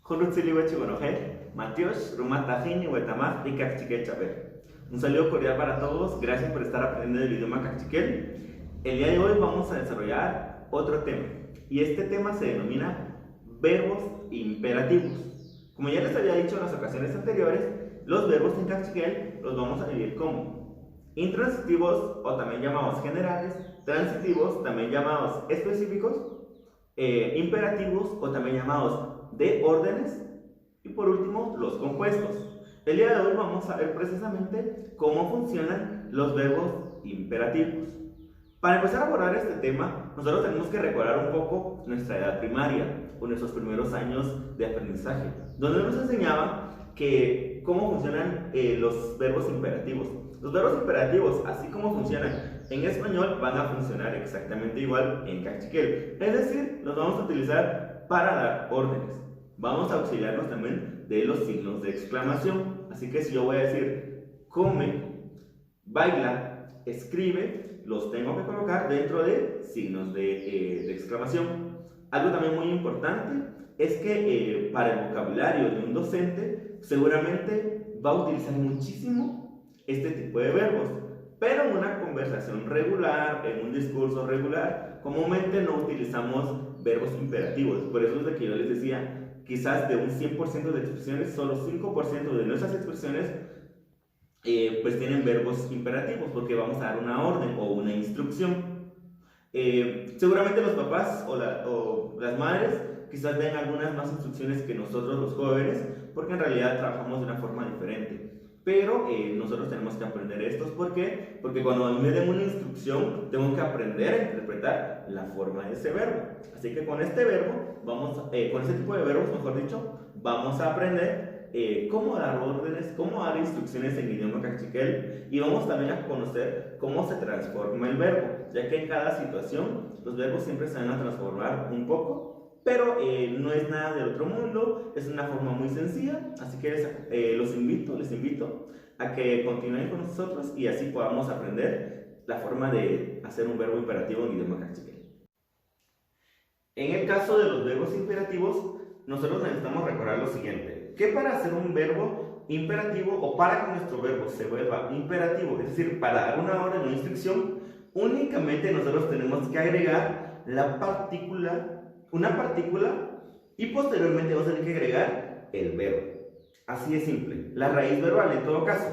Horutsili Huechigonoje, Matios, Rumatajini, Huetamaj y Cachiquel Chapel. Un saludo cordial para todos, gracias por estar aprendiendo el idioma cachiquel. El día de hoy vamos a desarrollar otro tema, y este tema se denomina verbos imperativos. Como ya les había dicho en las ocasiones anteriores, los verbos en cachiquel los vamos a dividir como intransitivos o también llamados generales, transitivos también llamados específicos, imperativos o también llamados de órdenes, y por último los compuestos. El día de hoy vamos a ver precisamente cómo funcionan los verbos imperativos. Para empezar a abordar este tema, nosotros tenemos que recordar un poco nuestra edad primaria o nuestros primeros años de aprendizaje, donde nos enseñaban cómo funcionan los verbos imperativos. Los verbos imperativos, así como funcionan en español, van a funcionar exactamente igual en cachiquel. Es decir, los vamos a utilizar para dar órdenes. Vamos a auxiliarnos también de los signos de exclamación. Así que si yo voy a decir come, baila, escribe, los tengo que colocar dentro de signos de exclamación. Algo también muy importante es que para el vocabulario de un docente seguramente va a utilizar muchísimo este tipo de verbos, pero en una conversación regular, en un discurso regular, comúnmente no utilizamos verbos imperativos. Por eso es de que yo les decía, quizás de un 100% de expresiones, solo 5% de nuestras expresiones pues tienen verbos imperativos, porque vamos a dar una orden o una instrucción. Seguramente los papás o las madres quizás den algunas más instrucciones que nosotros los jóvenes, porque en realidad trabajamos de una forma diferente. Pero nosotros tenemos que aprender estos. ¿Por qué? Porque cuando me den una instrucción, tengo que aprender a interpretar la forma de ese verbo. Así que con este verbo, con este tipo de verbos, mejor dicho, vamos a aprender cómo dar órdenes, cómo dar instrucciones en idioma cachiquel, y vamos también a conocer cómo se transforma el verbo, ya que en cada situación los verbos siempre se van a transformar un poco. Pero no es nada del otro mundo, es una forma muy sencilla, así que les invito a que continúen con nosotros y así podamos aprender la forma de hacer un verbo imperativo en idioma cachiquel. En el caso de los verbos imperativos, nosotros necesitamos recordar lo siguiente, que para hacer un verbo imperativo o para que nuestro verbo se vuelva imperativo, es decir, para dar una orden o instrucción, únicamente nosotros tenemos que agregar una partícula, y posteriormente vamos a tener que agregar el verbo. Así de simple, la raíz verbal en todo caso.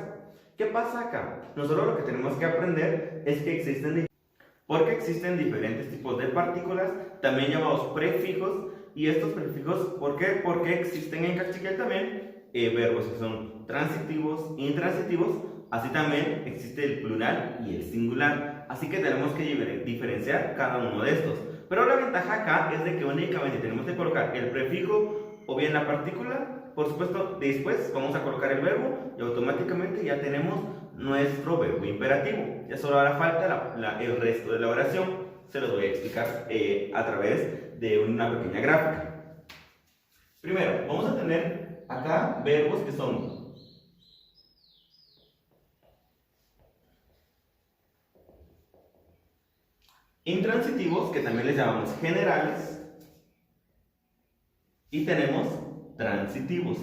¿Qué pasa acá? Nosotros lo que tenemos que aprender es que existen diferentes tipos de partículas, también llamados prefijos, y estos prefijos, ¿por qué? Porque existen en cachiquel también verbos que son transitivos, intransitivos, así también existe el plural y el singular, así que tenemos que diferenciar cada uno de estos. Pero la ventaja acá es de que únicamente tenemos que colocar el prefijo o bien la partícula. Por supuesto, después vamos a colocar el verbo y automáticamente ya tenemos nuestro verbo imperativo. Ya solo hará falta el resto de la oración. Se los voy a explicar a través de una pequeña gráfica. Primero, vamos a tener acá verbos que son intransitivos, que también les llamamos generales, y tenemos transitivos.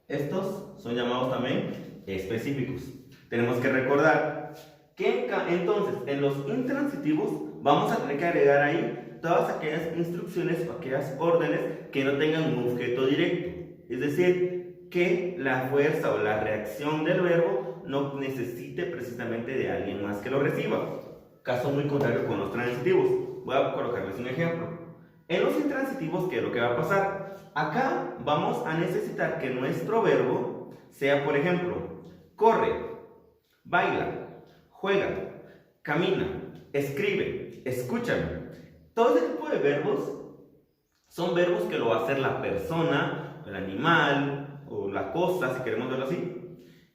Estos son llamados también específicos. Tenemos que recordar que entonces en los intransitivos vamos a tener que agregar ahí todas aquellas instrucciones o aquellas órdenes que no tengan un objeto directo, es decir, que la fuerza o la reacción del verbo no necesite precisamente de alguien más que lo reciba. Caso muy contrario con los transitivos. Voy a colocarles un ejemplo. En los intransitivos, ¿qué es lo que va a pasar? Acá vamos a necesitar que nuestro verbo sea, por ejemplo, corre, baila, juega, camina, escribe, escúchame. Todo ese tipo de verbos son verbos que lo va a hacer la persona, el animal o la cosa, si queremos verlo así.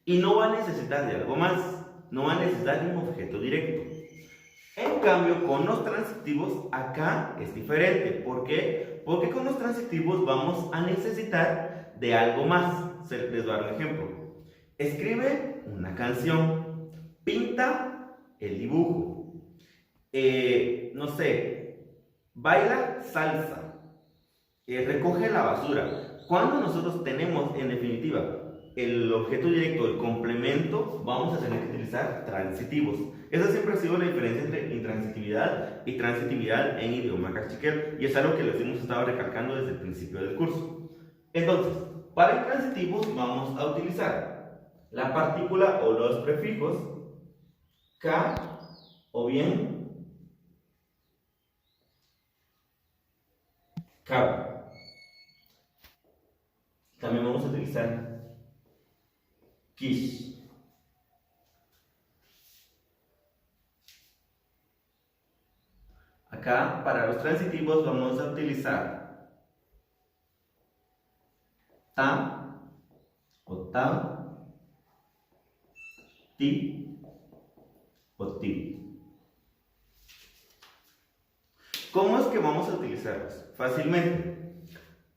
Y no va a necesitar de algo más, no va a necesitar de un objeto directo. En cambio, con los transitivos acá es diferente. ¿Por qué? Porque con los transitivos vamos a necesitar de algo más. Les voy a dar un ejemplo. Escribe una canción, pinta el dibujo, no sé, baila salsa, recoge la basura. Cuando nosotros tenemos, en definitiva, el objeto directo, el complemento, vamos a tener que utilizar transitivos. Esa siempre ha sido la diferencia entre intransitividad y transitividad en idioma cachiquel, y es algo que les hemos estado recalcando desde el principio del curso. Entonces, para intransitivos vamos a utilizar la partícula o los prefijos ka o bien ka. También vamos a utilizar kish. Acá, para los transitivos, vamos a utilizar ta o ta, ti o ti. ¿Cómo es que vamos a utilizarlos? Fácilmente.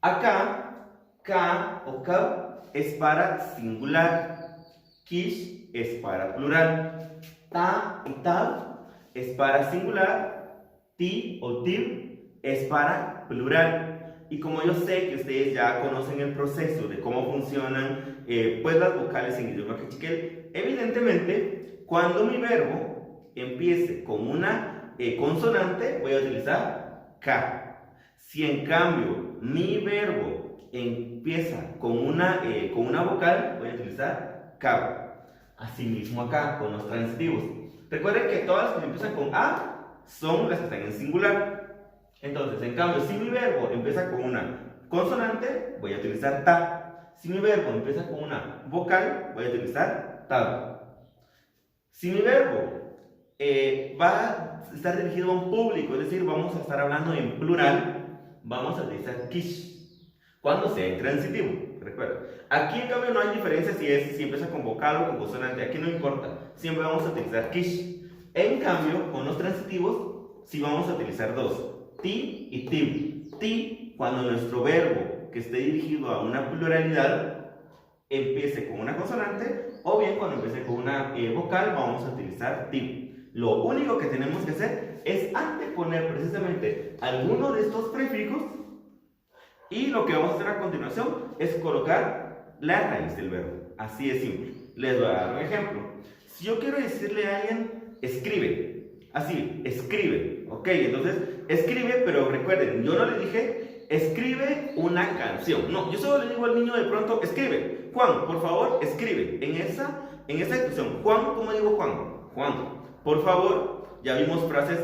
Acá, ka o ka es para singular, kish es para plural, ta y ta es para singular, ti o tir es para plural. Y como yo sé que ustedes ya conocen el proceso de cómo funcionan pues las vocales en idioma cachiquel, evidentemente cuando mi verbo empiece con una consonante voy a utilizar ka. Si en cambio mi verbo empieza con una vocal, voy a utilizar ka. Asimismo acá con los transitivos. Recuerden que todas las que empiezan con a son las que están en singular. Entonces, en cambio, si mi verbo empieza con una consonante, voy a utilizar ta. Si mi verbo empieza con una vocal, voy a utilizar ta. Si mi verbo va a estar dirigido a un público, es decir, vamos a estar hablando en plural, vamos a utilizar kish cuando sea intransitivo. Recuerda, aquí en cambio no hay diferencia si empieza con vocal o con consonante, aquí no importa, siempre vamos a utilizar kish. En cambio, con los transitivos, sí vamos a utilizar dos, ti y tim. Ti, cuando nuestro verbo que esté dirigido a una pluralidad empiece con una consonante, o bien cuando empiece con una vocal, vamos a utilizar tim. Lo único que tenemos que hacer es anteponer precisamente alguno de estos prefijos, y lo que vamos a hacer a continuación es colocar la raíz del verbo. Así de simple. Les voy a dar un ejemplo. Si yo quiero decirle a alguien escribe, así, escribe, ok, entonces escribe, pero recuerden, yo no le dije escribe una canción, no, yo solo le digo al niño de pronto escribe, Juan, por favor, escribe, en esa expresión, Juan, ¿cómo digo Juan? Juan, por favor, ya vimos frases,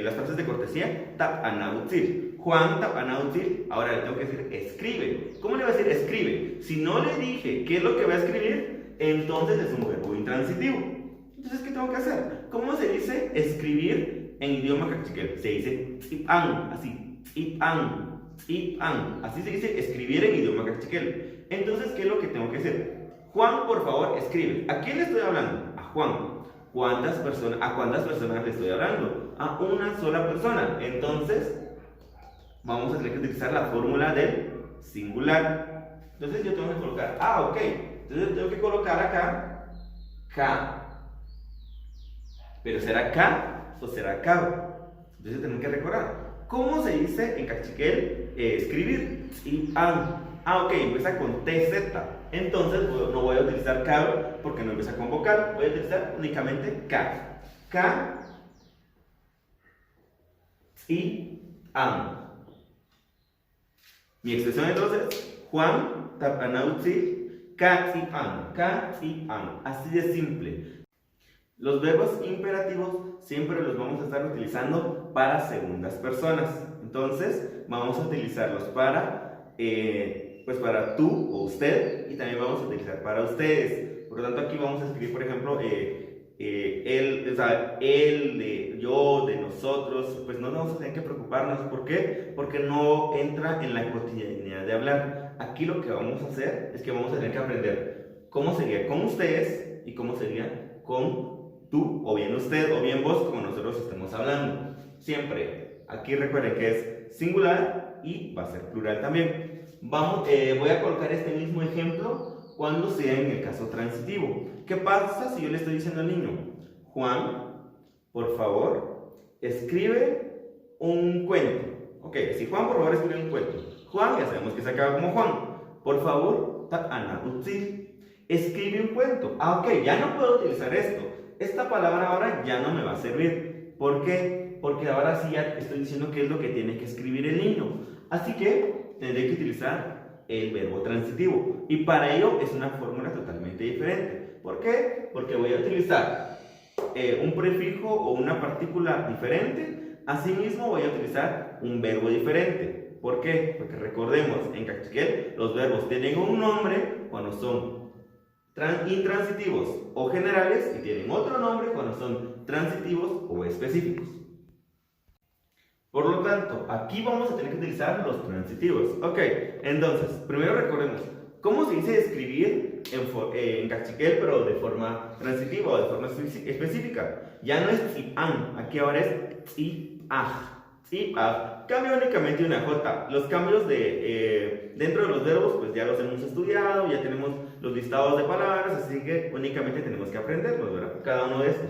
las frases de cortesía, tap anautir, Juan tap anautir, ahora le tengo que decir escribe, ¿cómo le voy a decir escribe? Si no le dije qué es lo que va a escribir, entonces es un verbo intransitivo. Entonces, ¿qué tengo que hacer? ¿Cómo se dice escribir en idioma cachiquel? Se dice tsipan, así, tsipan, tsipan. Así se dice escribir en idioma cachiquel. Entonces, ¿qué es lo que tengo que hacer? Juan, por favor, escribe. ¿A quién le estoy hablando? A Juan. ¿A cuántas personas le estoy hablando? A una sola persona. Entonces, vamos a tener que utilizar la fórmula del singular. Entonces, yo tengo que colocar, ok. Entonces, tengo que colocar acá, ka. Pero ¿será K o será K? Entonces tenemos que recordar. ¿Cómo se dice en cachiquel escribir? Ok, empieza con TZ. Entonces no voy a utilizar K porque no empieza con vocal. Voy a utilizar únicamente K. K y an. Mi expresión entonces, Juan tapanauzi K y an. K y an. Así de simple. Los verbos imperativos siempre los vamos a estar utilizando para segundas personas. Entonces, vamos a utilizarlos para, pues para tú o usted, y también vamos a utilizar para ustedes. Por lo tanto, aquí vamos a escribir, por ejemplo, él, o sea, él, de yo, de nosotros. Pues no vamos a tener que preocuparnos. ¿Por qué? Porque no entra en la cotidianidad de hablar. Aquí lo que vamos a hacer es que vamos a tener que aprender cómo sería con ustedes y cómo sería con tú, o bien usted, o bien vos, como nosotros estemos hablando. Siempre, aquí recuerden que es singular y va a ser plural también. Voy a colocar este mismo ejemplo cuando sea en el caso transitivo. ¿Qué pasa si yo le estoy diciendo al niño, Juan, por favor, escribe un cuento. Ok, si Juan, por favor, escribe un cuento. Juan, ya sabemos que se acaba como Juan. Por favor, Ana Utsi, escribe un cuento. Ah, ok, ya no puedo utilizar esto. Esta palabra ahora ya no me va a servir. ¿Por qué? Porque ahora sí ya estoy diciendo qué es lo que tiene que escribir el niño. Así que tendré que utilizar el verbo transitivo. Y para ello es una fórmula totalmente diferente. ¿Por qué? Porque voy a utilizar un prefijo o una partícula diferente. Asimismo voy a utilizar un verbo diferente. ¿Por qué? Porque recordemos, en Cachiquel los verbos tienen un nombre cuando son intransitivos o generales y tienen otro nombre cuando son transitivos o específicos. Por lo tanto, aquí vamos a tener que utilizar los transitivos. Ok, entonces, primero recordemos, ¿cómo se dice escribir en Cachiquel pero de forma transitiva o de forma específica? Ya no es tzip-an, aquí ahora es tzip-aj. Tzip-aj. Cambia únicamente una J. Los cambios dentro de los verbos, pues ya los hemos estudiado, ya tenemos los listados de palabras, así que únicamente tenemos que aprenderlos, ¿verdad? Cada uno de estos.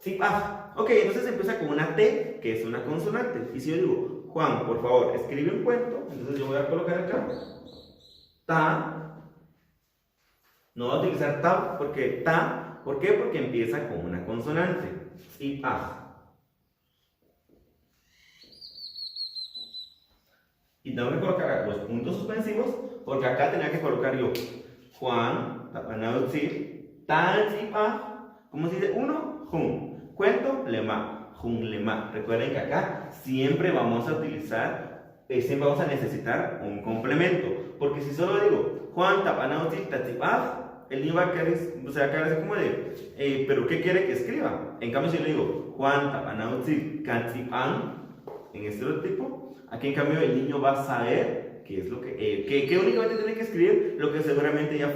Tzip-aj. Ok, entonces empieza con una T, que es una consonante. Y si yo digo, Juan, por favor, escribe un cuento, entonces yo voy a colocar acá ta. No voy a utilizar ta, porque ta, ¿por qué? Porque empieza con una consonante. Tzip-aj. Y tengo que colocar los puntos suspensivos, porque acá tenía que colocar yo Juan, tapanautzir, tal, tzip-aj. ¿Cómo se dice? Uno, jun. Cuento, lema, jun, lema. Recuerden que acá siempre vamos a utilizar, siempre vamos a necesitar un complemento. Porque si solo digo Juan, tapanautzir, tzip-aj, el niño va a quedar, así como de, ¿pero qué quiere que escriba? En cambio, si yo le digo Juan, tapanautzir, tzip-an, en este otro tipo, aquí en cambio el niño va a saber qué es lo que únicamente tiene que escribir lo que seguramente ya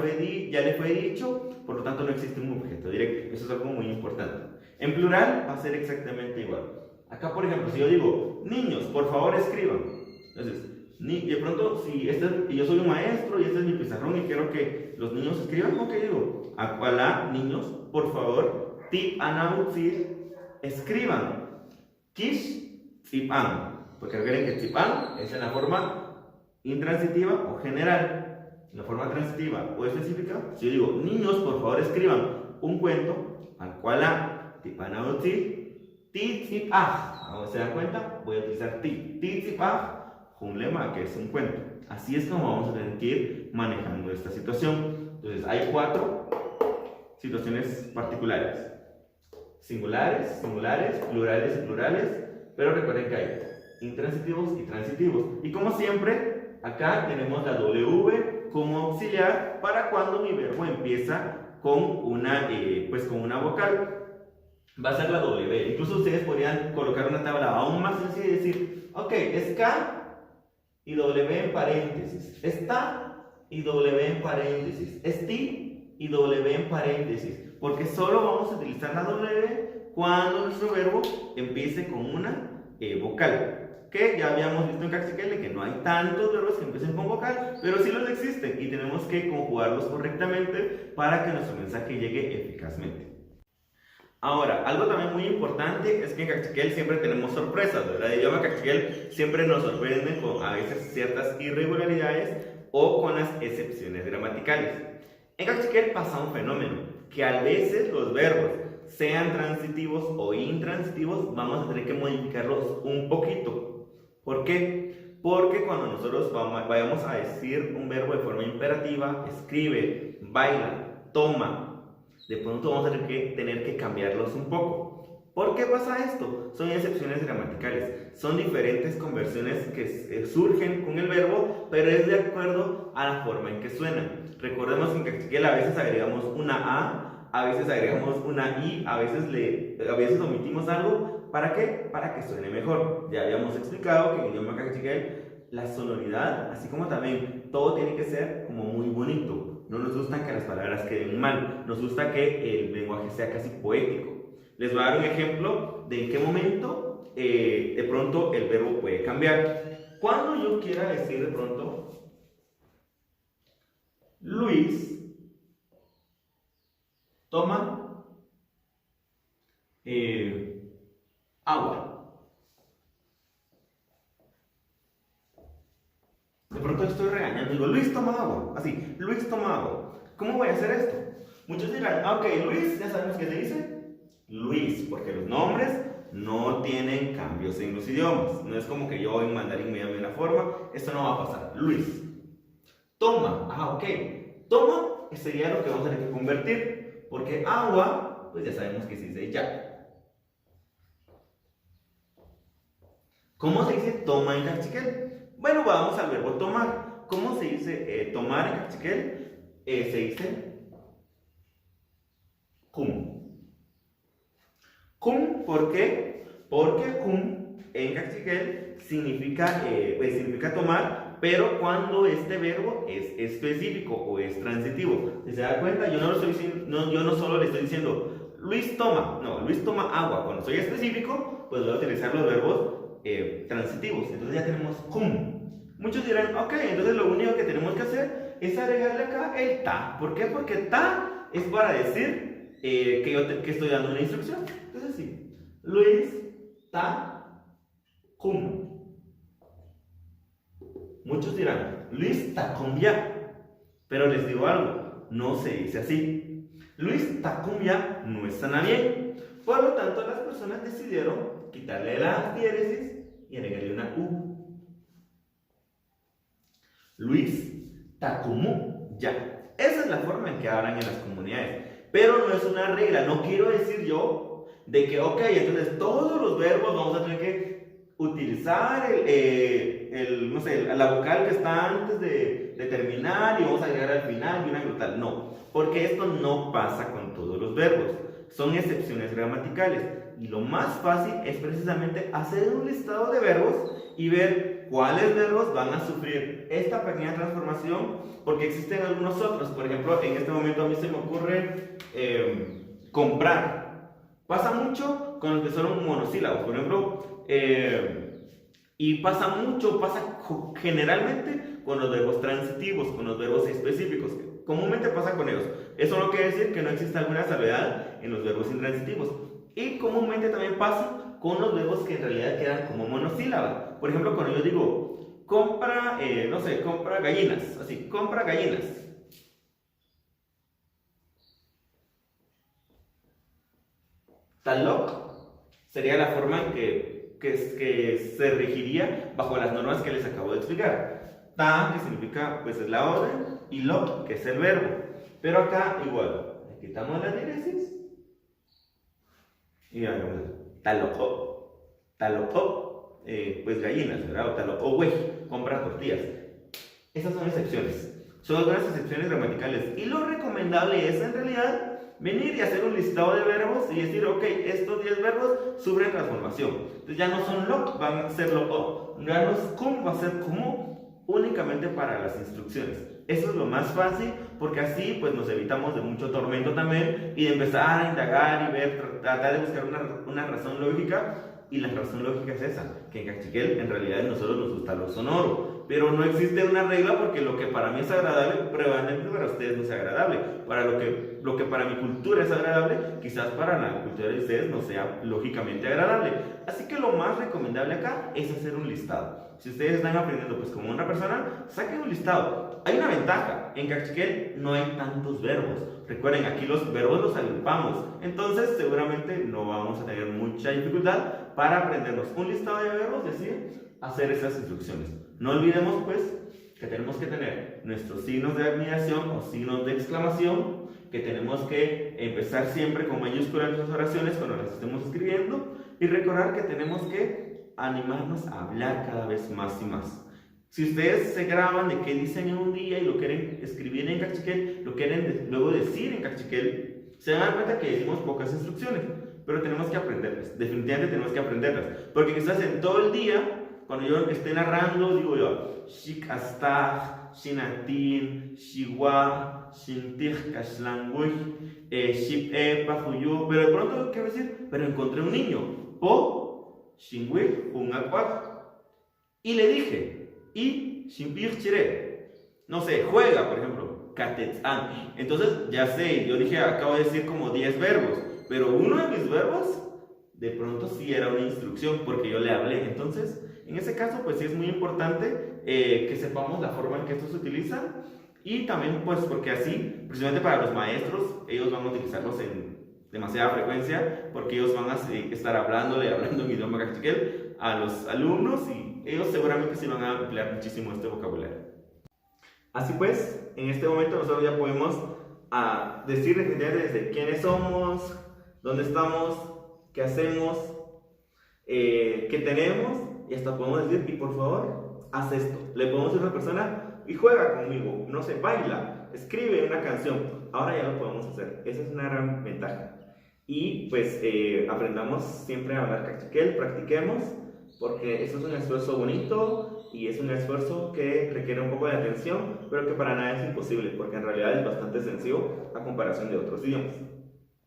le fue dicho, por lo tanto no existe un objeto directo. Eso es algo muy importante. En plural va a ser exactamente igual. Acá, por ejemplo, si yo digo niños, por favor escriban. Entonces, de pronto, si yo soy un maestro y este es mi pizarrón y quiero que los niños escriban, ¿cómo que digo? Acualá, niños, por favor, tip anautzir, escriban. Kish, tzip-an. Porque recuerden que tzip-an es en la forma intransitiva o general. En la forma transitiva o específica, si yo digo niños, por favor escriban un cuento, acualá, tip anautzir, ti tzip-aj. ¿Se dan cuenta? Voy a utilizar ti tzip-aj, un lema que es un cuento. Así es como vamos a tener que ir manejando esta situación. Entonces, hay 4 situaciones particulares: singulares, singulares, plurales y plurales. Pero recuerden que hay intransitivos y transitivos. Y como siempre, acá tenemos la W como auxiliar para cuando mi verbo empieza con una vocal. Va a ser la W. Incluso ustedes podrían colocar una tabla aún más sencilla y decir, ok, es K y W en paréntesis, es ta y W en paréntesis, es ti y W en paréntesis, porque solo vamos a utilizar la W cuando nuestro verbo empiece con una vocal, que ya habíamos visto en Cachiquel que no hay tantos verbos que empiecen con vocal, pero sí los existen y tenemos que conjugarlos correctamente para que nuestro mensaje llegue eficazmente. Ahora, algo también muy importante es que en Cachiquel siempre tenemos sorpresas, ¿verdad? El idioma Cachiquel siempre nos sorprende con a veces ciertas irregularidades o con las excepciones gramaticales. En Cachiquel pasa un fenómeno, que a veces los verbos, sean transitivos o intransitivos, vamos a tener que modificarlos un poquito. ¿Por qué? Porque cuando nosotros vayamos a decir un verbo de forma imperativa, escribe, baila, toma, de pronto vamos a tener que cambiarlos un poco. ¿Por qué pasa esto? Son excepciones gramaticales, son diferentes conversiones que surgen con el verbo, pero es de acuerdo a la forma en que suenan. Recordemos que en Cachiquel a veces agregamos una a veces agregamos una I, a veces omitimos algo. ¿Para qué? Para que suene mejor. Ya habíamos explicado que en el idioma Cachiquel la sonoridad, así como también todo tiene que ser como muy bonito. No nos gusta que las palabras queden mal, nos gusta que el lenguaje sea casi poético. Les voy a dar un ejemplo de en qué momento de pronto el verbo puede cambiar. Cuando yo quiera decir de pronto Luis toma agua. pronto estoy regañando, digo, Luis, toma agua. Así, Luis, toma agua. ¿Cómo voy a hacer esto? Muchos dirán, ok, Luis, ya sabemos qué se dice. Luis, porque los nombres no tienen cambios en los idiomas. No es como que yo en mandarín me llame de una forma. Esto no va a pasar. Luis. Toma. Ok. Toma sería lo que vamos a tener que convertir. Porque agua, pues ya sabemos que se dice ya. ¿Cómo se dice toma en cachiquel? Bueno, vamos al verbo tomar. ¿Cómo se dice tomar en cachiquel? Se dice cum. Cum, ¿por qué? Porque cum en cachiquel significa tomar, pero cuando este verbo es específico o es transitivo. Si se da cuenta, yo no solo le estoy diciendo Luis toma, no, Luis toma agua. Cuando soy específico, pues voy a utilizar los verbos transitivos. Entonces ya tenemos cum. Muchos dirán, ok, entonces lo único que tenemos que hacer es agregarle acá el ta. ¿Por qué? Porque ta es para decir que estoy dando una instrucción. Entonces sí, Luis ta cum. Muchos dirán, Luis ta cum ya. Pero les digo algo, no se dice así. Luis ta cum ya no suena bien. Por lo tanto, las personas decidieron quitarle la diéresis y agregarle una U. Luis tacumu ya. Esa es la forma en que hablan en las comunidades. Pero no es una regla. No quiero decir yo de que, ok, entonces todos los verbos vamos a tener que utilizar no sé, la vocal que está antes de terminar y vamos a agregar al final y una glutal. No, porque esto no pasa con todos los verbos. Son excepciones gramaticales. Y lo más fácil es precisamente hacer un listado de verbos y ver cuáles verbos van a sufrir esta pequeña transformación, porque existen algunos otros. Por ejemplo, en este momento a mí se me ocurre comprar. Pasa mucho con los que son monosílabos, por ejemplo, y pasa generalmente con los verbos transitivos, con los verbos específicos. Comúnmente pasa con ellos. Eso no quiere decir que no exista alguna salvedad en los verbos intransitivos. Y comúnmente también pasa con los verbos que en realidad quedan como monosílaba. Por ejemplo, cuando yo digo compra, no sé, compra gallinas, así, compra gallinas. Talok sería la forma en que se regiría bajo las normas que les acabo de explicar. Ta, que significa, pues es la orden, y lo, que es el verbo. Pero acá igual, le quitamos la diéresis y hagamos talocó, pues gallinas, ¿verdad? O talocó, güey, compra tortillas. Esas son excepciones. Son algunas excepciones gramaticales. Y lo recomendable es, en realidad, venir y hacer un listado de verbos y decir, ok, estos 10 verbos sufren transformación. Entonces ya no son lo, van a ser lo. Ya no es cum, va a ser como únicamente para las instrucciones. Eso es lo más fácil, porque así pues nos evitamos de mucho tormento también y de empezar a indagar y ver, tratar de buscar una razón lógica. Y la razón lógica es esa, que en cachiquel en realidad a nosotros nos gusta lo sonoro, pero no existe una regla, porque lo que para mí es agradable probablemente para ustedes no sea agradable. Para lo que para mi cultura es agradable, quizás para la cultura de ustedes no sea lógicamente agradable. Así que lo más recomendable acá es hacer un listado. Si ustedes están aprendiendo pues como una persona, saquen un listado. Hay una ventaja, en cachiquel no hay tantos verbos. Recuerden, aquí los verbos los agrupamos, entonces seguramente no vamos a tener mucha dificultad para aprendernos un listado de verbos, es decir, hacer esas instrucciones. No olvidemos pues que tenemos que tener nuestros signos de admiración o signos de exclamación, que tenemos que empezar siempre con mayúsculas en nuestras oraciones cuando las estemos escribiendo, y recordar que tenemos que animarnos a hablar cada vez más y más. Si ustedes se graban de qué dicen en un día y lo quieren escribir en cachiquel, lo quieren luego decir en cachiquel, se van a dar cuenta que decimos pocas instrucciones, pero tenemos que aprenderlas. Definitivamente tenemos que aprenderlas, porque quizás en todo el día, cuando yo esté narrando, digo yo shik astag, shinatin, shiwa, shintich kashlangui, ship pajuyu, pero de pronto quiero decir, pero encontré un niño, po shingui un acuac, y le dije, y shimpir chire, no sé, juega, por ejemplo, katetzan. Entonces ya sé, yo dije, acabo de decir como 10 verbos, pero uno de mis verbos de pronto sí era una instrucción porque yo le hablé. Entonces En ese caso, pues sí es muy importante que sepamos la forma en que estos se utilizan y también pues porque así, precisamente para los maestros, ellos van a utilizarlos en demasiada frecuencia porque ellos van a estar hablando en idioma cachiquel a los alumnos y ellos seguramente sí van a emplear muchísimo este vocabulario. Así pues, en este momento nosotros ya podemos decir desde quiénes somos, dónde estamos, qué hacemos, qué tenemos y hasta podemos decir, y por favor, haz esto. Le podemos decir a una persona, y juega conmigo, no sé, baila, escribe una canción. Ahora ya lo podemos hacer. Esa es una gran ventaja. Y pues aprendamos siempre a hablar cachiquel, practiquemos, porque eso es un esfuerzo bonito y es un esfuerzo que requiere un poco de atención, pero que para nada es imposible, porque en realidad es bastante sencillo a comparación de otros idiomas.